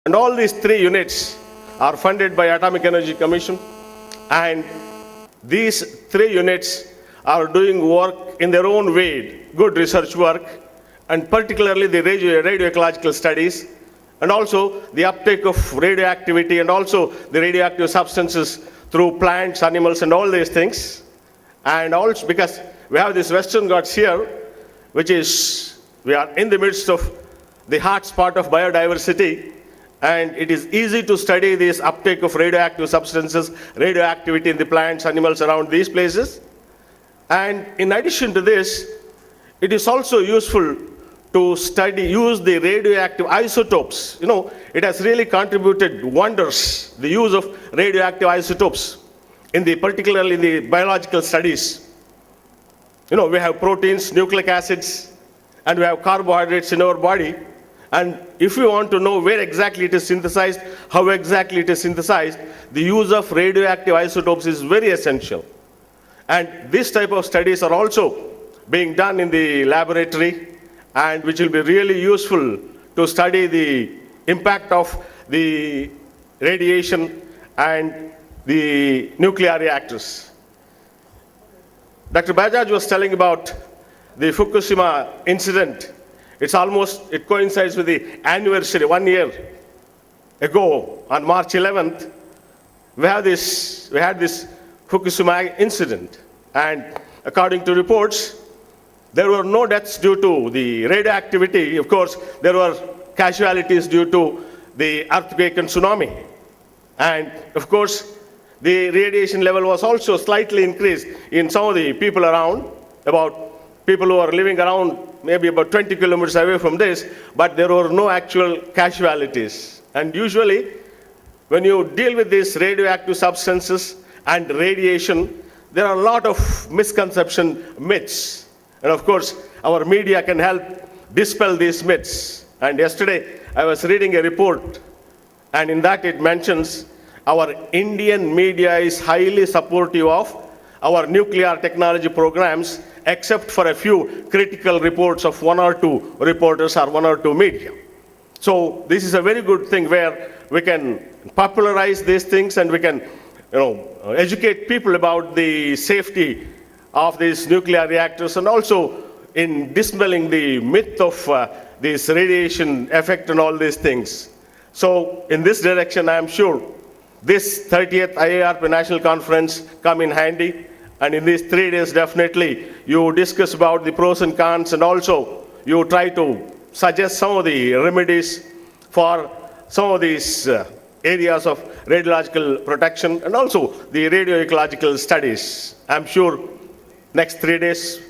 And all these three units are funded by Atomic Energy Commission, and these three units are doing work in their own way, good research work, and particularly the radioecological studies, and also the uptake of radioactivity and also the radioactive substances through plants, animals, and all these things. And also because we have this Western Ghats here, which is, we are in the midst of the hot spot of biodiversity, and it is easy to study this uptake of radioactive substances, radioactivity in the plants, animals around these places. And in addition to this, it is also useful to use the radioactive isotopes. You know, it has really contributed wonders, the use of radioactive isotopes, particularly in the biological studies. You know, we have proteins, nucleic acids, and we have carbohydrates in our body. And if you want to know where exactly it is synthesized, how exactly it is synthesized, the use of radioactive isotopes is very essential. And this type of studies are also being done in the laboratory, and which will be really useful to study the impact of the radiation and the nuclear reactors. Dr. Bajaj was telling about the Fukushima incident. It coincides with the anniversary. 1 year ago, on March 11th, we had this Fukushima incident. And according to reports, there were no deaths due to the radioactivity. Of course, there were casualties due to the earthquake and tsunami. And of course, the radiation level was also slightly increased in some of the people around, about people who are living around maybe about 20 kilometers away from this, but there were no actual casualties. And usually, when you deal with these radioactive substances and radiation, there are a lot of misconception myths. And of course, our media can help dispel these myths. And yesterday, I was reading a report, and in that it mentions our Indian media is highly supportive of our nuclear technology programs, except for a few critical reports of one or two reporters or one or two media. So this is a very good thing where we can popularize these things, and we can educate people about the safety of these nuclear reactors, and also in dispelling the myth of this radiation effect and all these things. So in this direction, I am sure this 30th IARP National Conference come in handy. And in these 3 days, definitely, you discuss about the pros and cons, and also you try to suggest some of the remedies for some of these areas of radiological protection, and also the radioecological studies. I'm sure next 3 days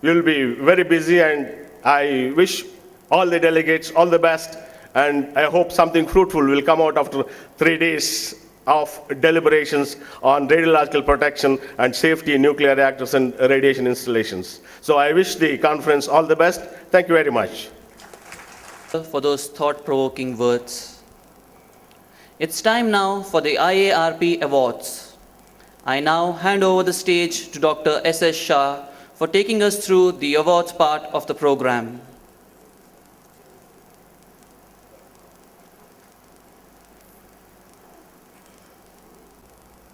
you'll be very busy, and I wish all the delegates all the best, and I hope something fruitful will come out after 3 days of deliberations on radiological protection and safety in nuclear reactors and radiation installations. So I wish the conference all the best. Thank you very much. For those thought-provoking words. It's time now for the IARP Awards. I now hand over the stage to Dr. S.S. Shah for taking us through the awards part of the program.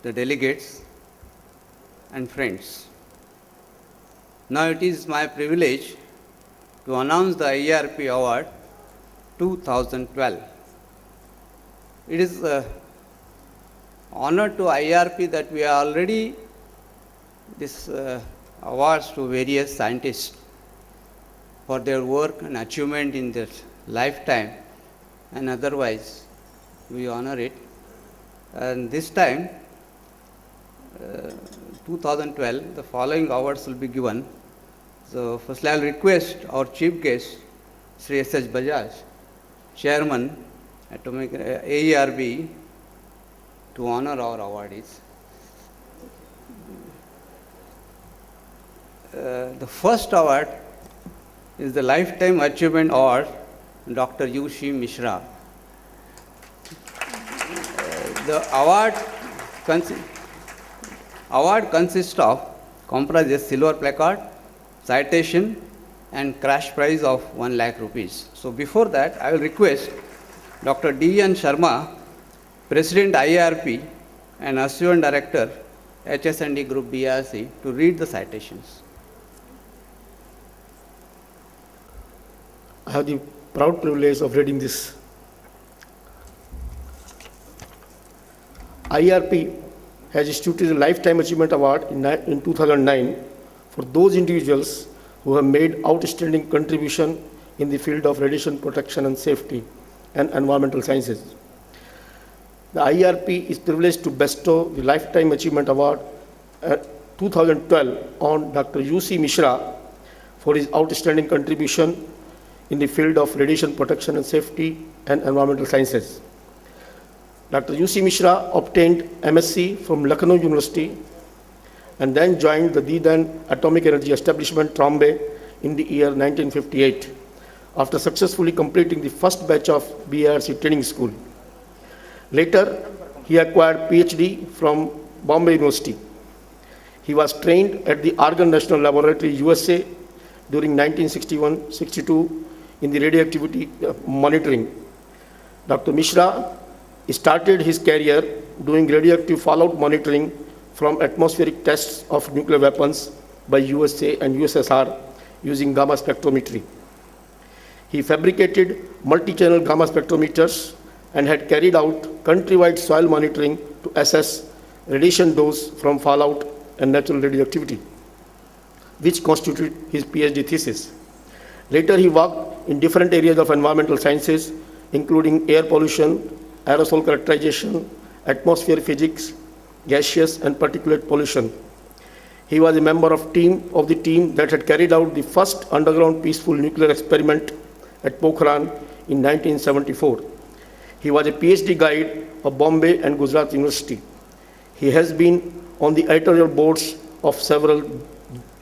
The delegates and friends. Now it is my privilege to announce the IARP Award 2012. It is an honor to IARP that we are already this awards to various scientists for their work and achievement in their lifetime, and otherwise we honor it. And this time 2012, the following awards will be given. So firstly, I will request our chief guest, Sri S.H. Bajaj, Chairman, Atomic AERB, to honor our awardees. The first award is the Lifetime Achievement Award, Dr. U.C. Mishra. The award comprises silver placard, citation, and cash prize of 1 lakh rupees. So before that, I will request Dr. D.N. Sharma, President IARP and Assistant Director, HS&D Group BRC, to read the citations. I have the proud privilege of reading this. IARP has instituted a Lifetime Achievement Award in 2009 for those individuals who have made outstanding contribution in the field of radiation protection and safety and environmental sciences. The IARP is privileged to bestow the Lifetime Achievement Award 2012 on Dr. U.C. Mishra for his outstanding contribution in the field of radiation protection and safety and environmental sciences. Dr. U.C. Mishra obtained MSc from Lucknow University and then joined the then Atomic Energy Establishment, Trombay, in the year 1958, after successfully completing the first batch of BARC training school. Later, he acquired PhD from Bombay University. He was trained at the Argonne National Laboratory, USA, during 1961-62 in the radioactivity monitoring. Dr. Mishra started his career doing radioactive fallout monitoring from atmospheric tests of nuclear weapons by USA and USSR using gamma spectrometry. He fabricated multi-channel gamma spectrometers and had carried out countrywide soil monitoring to assess radiation dose from fallout and natural radioactivity, which constituted his PhD thesis. Later, he worked in different areas of environmental sciences, including air pollution, aerosol characterization, atmosphere physics, gaseous and particulate pollution. He was a member of the team that had carried out the first underground peaceful nuclear experiment at Pokhran in 1974. He was a PhD guide of Bombay and Gujarat University. He has been on the editorial boards of several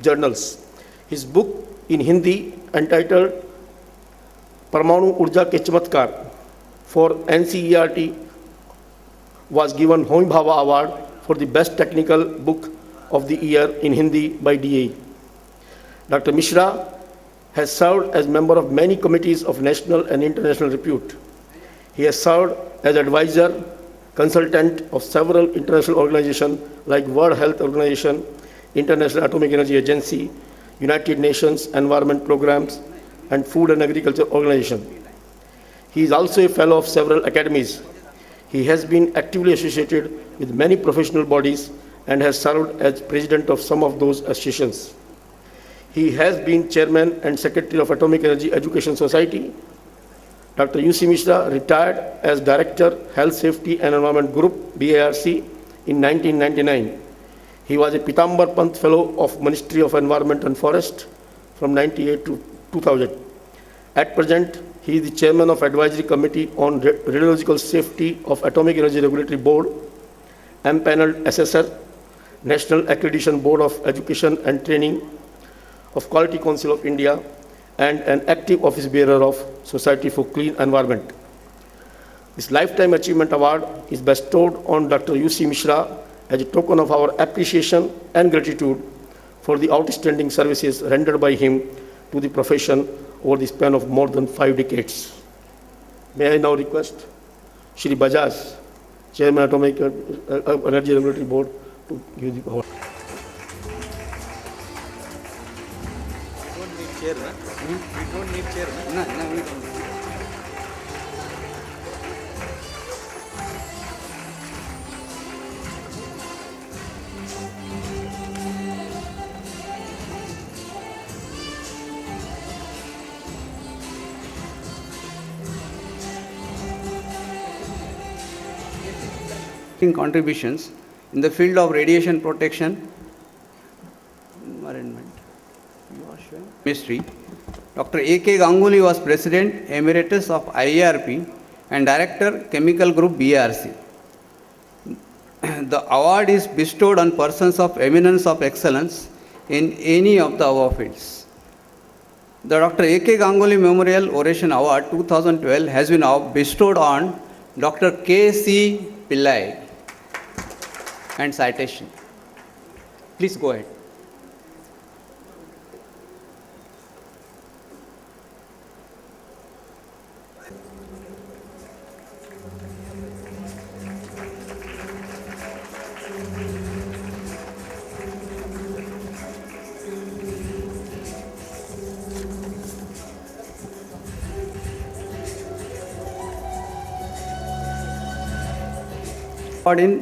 journals. His book in Hindi entitled Parmanu Urja Ke Chamatkar for NCERT was given Homi Bhabha Award for the best technical book of the year in Hindi by DAE. Dr. Mishra has served as member of many committees of national and international repute. He has served as advisor, consultant of several international organizations like World Health Organization, International Atomic Energy Agency, United Nations Environment Programs, and Food and Agriculture Organization. He is also a fellow of several academies. He has been actively associated with many professional bodies and has served as president of some of those associations. He has been chairman and secretary of Atomic Energy Education Society. Dr. U.C. Mishra retired as director, Health, Safety and Environment Group, BARC, in 1999. He was a Pitambar Pant Fellow of Ministry of Environment and Forest from 1998 to 2000. At present, he is the chairman of Advisory Committee on Radiological Safety of Atomic Energy Regulatory Board, empaneled assessor, National Accreditation Board of Education and Training of Quality Council of India, and an active office bearer of Society for Clean Environment. This Lifetime Achievement Award is bestowed on Dr. U.C. Mishra as a token of our appreciation and gratitude for the outstanding services rendered by him to the profession over the span of more than 5 decades. May I now request Shri Bajaj, Chairman Atomic Energy Regulatory Board, to give the award. We don't need chair. No, we don't need. Contributions in the field of radiation protection, environment, Ministry. Dr. A.K. Ganguly was President Emeritus of IARP and Director, Chemical Group BARC. The award is bestowed on persons of eminence of excellence in any of the above fields. The Dr. A.K. Ganguly Memorial Oration Award 2012 has been bestowed on Dr. K.C. Pillai. And citation. Please go ahead. award in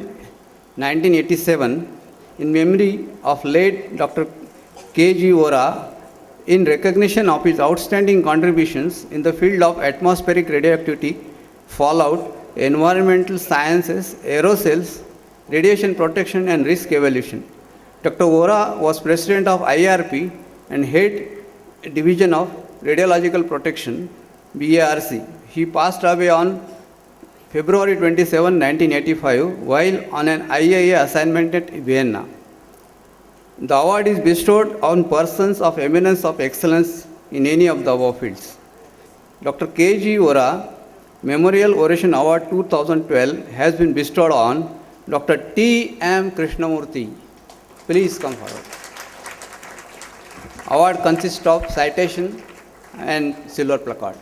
1987 in memory of late Dr. K.G. Ora in recognition of his outstanding contributions in the field of atmospheric radioactivity, fallout, environmental sciences, aerosols, radiation protection and risk evaluation. Dr. Ora was president of IARP and head division of radiological protection, BARC. He passed away on February 27, 1985, while on an IAEA assignment at Vienna. The award is bestowed on persons of eminence of excellence in any of the above fields. Dr. K.G. Ora Memorial Oration Award 2012 has been bestowed on Dr. T.M. Krishnamurthy. Please come forward. Award consists of citation and silver placard.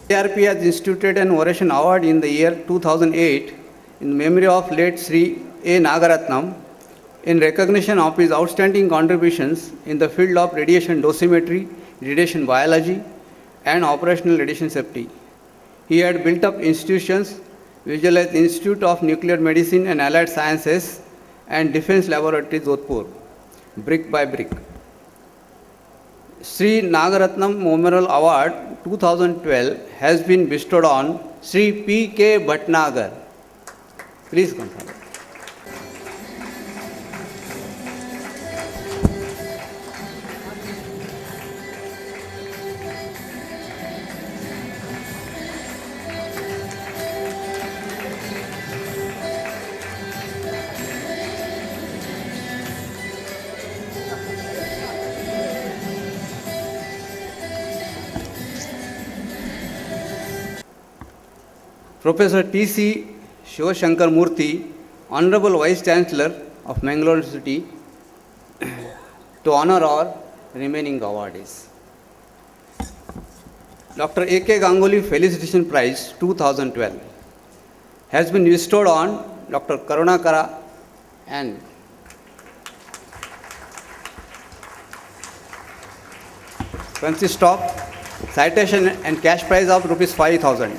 IARP has instituted an oration award in the year 2008 in memory of late Sri A. Nagaratnam in recognition of his outstanding contributions in the field of radiation dosimetry, radiation biology, and operational radiation safety. He had built up institutions, visualized Institute of Nuclear Medicine and Allied Sciences and Defense Laboratory, Jodhpur, brick by brick. Sri Nagaratnam Memorial Award 2012 has been bestowed on Sri P.K. Bhatnagar. Please come forward. Professor T.C. Shivashankar Murthy, Honorable Vice Chancellor of Mangalore University, to honor our remaining awardees. Dr. A.K. Ganguly Felicitation Prize 2012 has been bestowed on Dr. Karunakara and consists of citation and cash prize of rupees 5,000.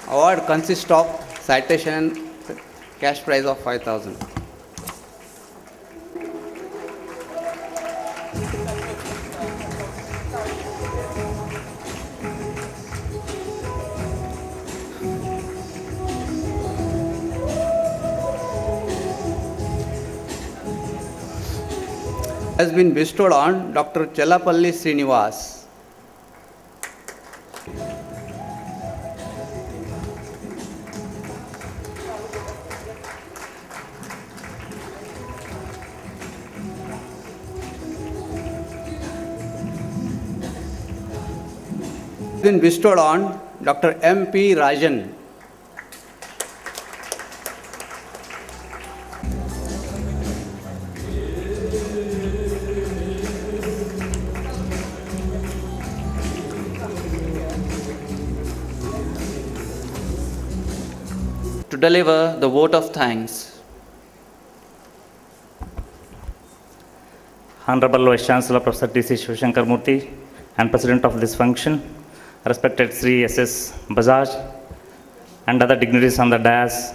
Award consists of citation and cash prize of 5,000. Has been bestowed on Dr. Chellapalli Srinivas. Been bestowed on Dr. M.P. Rajan. To deliver the vote of thanks. Honorable Vice Chancellor Professor T.C. Shivashankar Murthy and President of this function, respected Sri S.S. Bajaj and other dignitaries on the dais,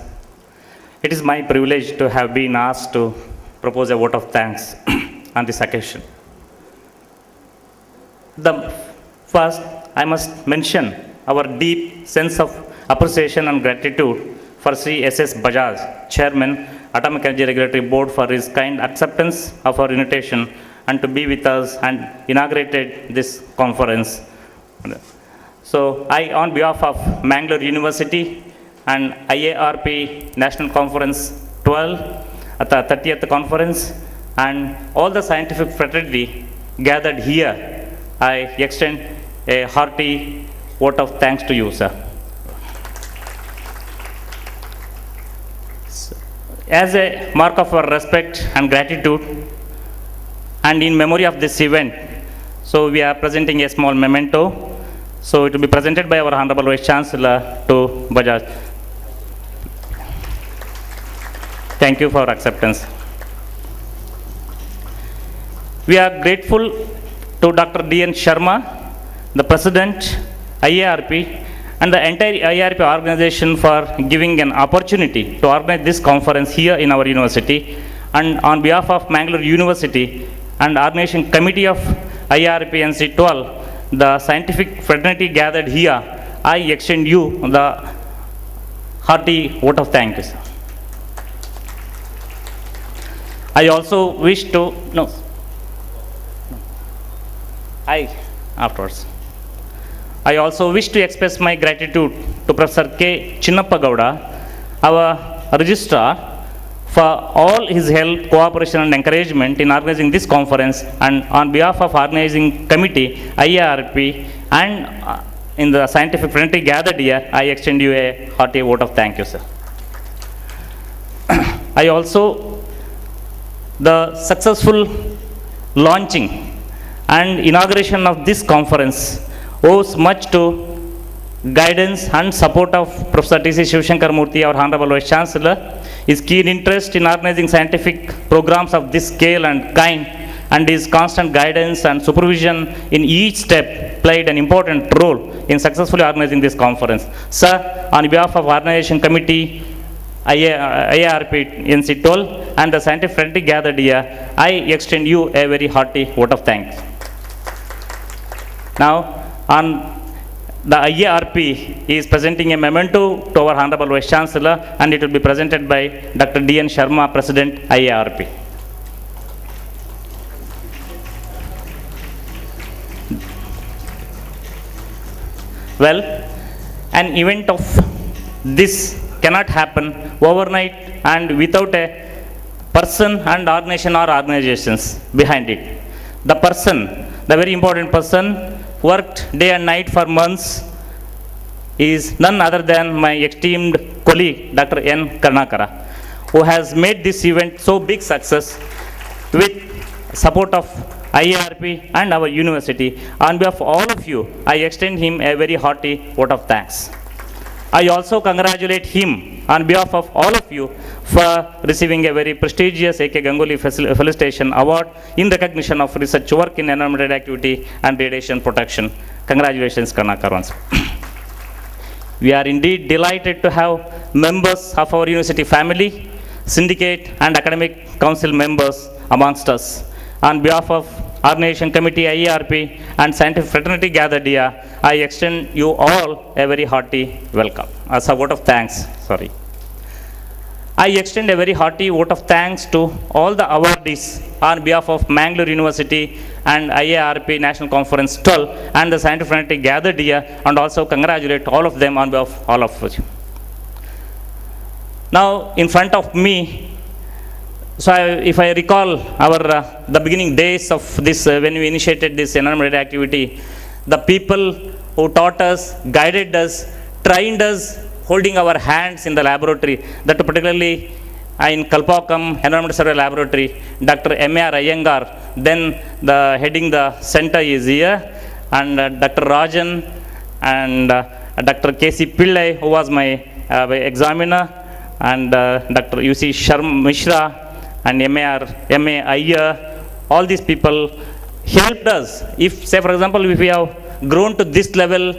it is my privilege to have been asked to propose a vote of thanks on this occasion. First, I must mention our deep sense of appreciation and gratitude for Sri S.S. Bajaj, Chairman, Atomic Energy Regulatory Board, for his kind acceptance of our invitation and to be with us and inaugurated this conference. So I, on behalf of Mangalore University and IARP National Conference 12 at the 30th conference and all the scientific fraternity gathered here, I extend a hearty vote of thanks to you, sir. As a mark of our respect and gratitude, and in memory of this event, so we are presenting a small memento. So it will be presented by our Honorable Vice Chancellor to Bajaj. Thank you for acceptance. We are grateful to Dr. D.N. Sharma, the President, IARP, and the entire IARP organization for giving an opportunity to organize this conference here in our university. And on behalf of Mangalore University and organization committee of IARPNC-2012, the scientific fraternity gathered here, I extend you the hearty vote of thanks. I also wish to, afterwards. I also wish to express my gratitude to Professor K. Chinnappa Gowda, our registrar, for all his help, cooperation and encouragement in organizing this conference, and on behalf of organizing committee, IARP, and in the scientific fraternity gathered here, I extend you a hearty vote of thank you, sir. I also, the successful launching and inauguration of this conference owes much to guidance and support of Professor T.C. Shivashankar Murthy, our Honorable Vice Chancellor. His keen interest in organizing scientific programs of this scale and kind, and his constant guidance and supervision in each step played an important role in successfully organizing this conference. Sir, on behalf of organization committee, IARP NC-12 and the scientific fraternity gathered here, I extend you a very hearty vote of thanks. Now, on the IARP is presenting a memento to our Honorable Vice Chancellor, and it will be presented by Dr. D.N. Sharma, President, IARP. Well, an event of this cannot happen overnight and without a person and organization or organizations behind it. The person, the very important person, worked day and night for months, is none other than my esteemed colleague, Dr. N. Karnakara, who has made this event so big success with support of IARP and our university. On behalf of all of you, I extend him a very hearty vote of thanks. I also congratulate him on behalf of all of you for receiving a very prestigious A.K. Ganguly Felicitation Award in recognition of research work in environmental radioactivity and radiation protection. Congratulations, Karnakar. We are indeed delighted to have members of our university family, syndicate and academic council members amongst us. On behalf of organization committee, IARP and scientific fraternity gathered here, I extend you all a very hearty welcome. As a vote of thanks, I extend a very hearty vote of thanks to all the awardees on behalf of Mangalore University and IARP National Conference 12 and the scientific fraternity gathered here, and also congratulate all of them on behalf of all of you. Now, in front of me, so if I recall our the beginning days of this, when we initiated this environmental radioactivity, the people who taught us, guided us, trained us, holding our hands in the laboratory, that particularly in Kalpakam Environmental Survey Laboratory, Dr. M.A.R. Iyengar, then the heading the center is here, and Dr. Rajan and Dr. K.C. Pillai, who was my examiner, and Dr. U.C. Mishra, and M.A. Iyer, all these people helped us. If, say for example, if we have grown to this level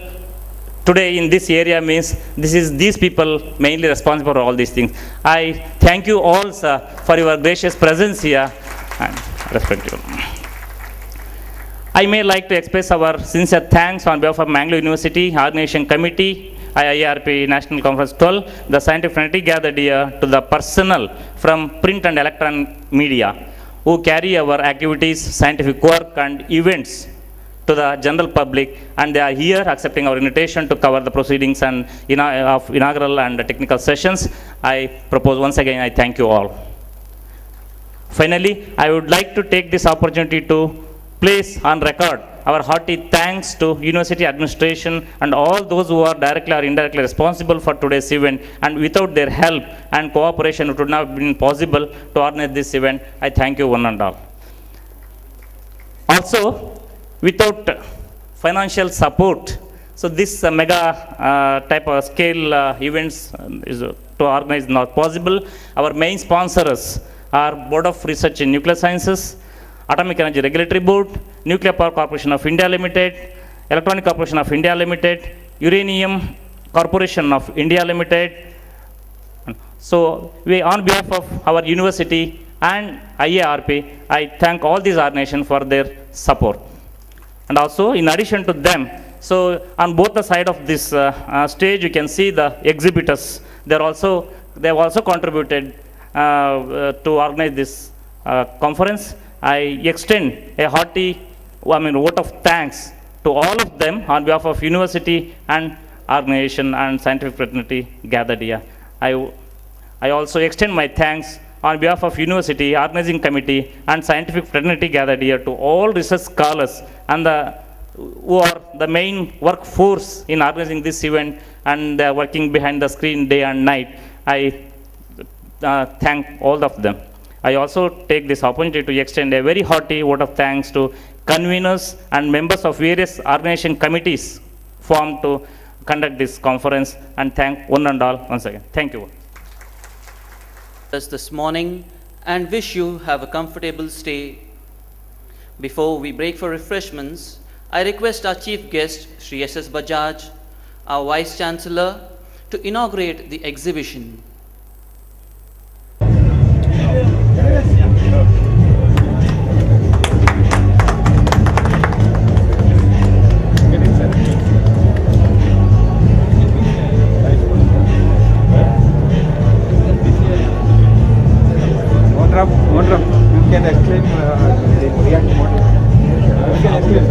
today in this area, means these people mainly responsible for all these things. I thank you all, sir, for your gracious presence here, and respect you. I may like to express our sincere thanks on behalf of Mangalore University, Organization Committee, IARP National Conference 12, the scientific fraternity gathered here, to the personnel from print and electronic media, who carry our activities, scientific work and events to the general public, and they are here accepting our invitation to cover the proceedings and of inaugural and technical sessions. I propose once again, I thank you all. Finally, I would like to take this opportunity to place on record our hearty thanks to university administration and all those who are directly or indirectly responsible for today's event, and without their help and cooperation it would not have been possible to organize this event. I thank you one and all. Also, without financial support, so this mega type of scale events is to organize not possible. Our main sponsors are Board of Research in Nuclear Sciences, Atomic Energy Regulatory Board, Nuclear Power Corporation of India Limited, Electronic Corporation of India Limited, Uranium Corporation of India Limited. So we, on behalf of our university and IARP, I thank all these organizations for their support. And also, in addition to them, so on both the side of this stage, you can see the exhibitors. They have also contributed to organize this conference. I extend a hearty vote of thanks to all of them on behalf of university and organization and scientific fraternity gathered here. I also extend my thanks on behalf of university, organizing committee and scientific fraternity gathered here to all research scholars and who are the main workforce in organizing this event, and they are working behind the screen day and night. I thank all of them. I also take this opportunity to extend a very hearty vote of thanks to conveners and members of various organization committees formed to conduct this conference, and thank one and all once again. Thank you. Us this morning and wish you have a comfortable stay. Before we break for refreshments, I request our chief guest, Sri S.S. Bajaj, our Vice Chancellor, to inaugurate the exhibition. You can explain the React model. You can explain.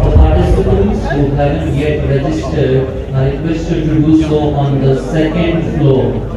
The participants who haven't yet registered are requested to do so on the second floor.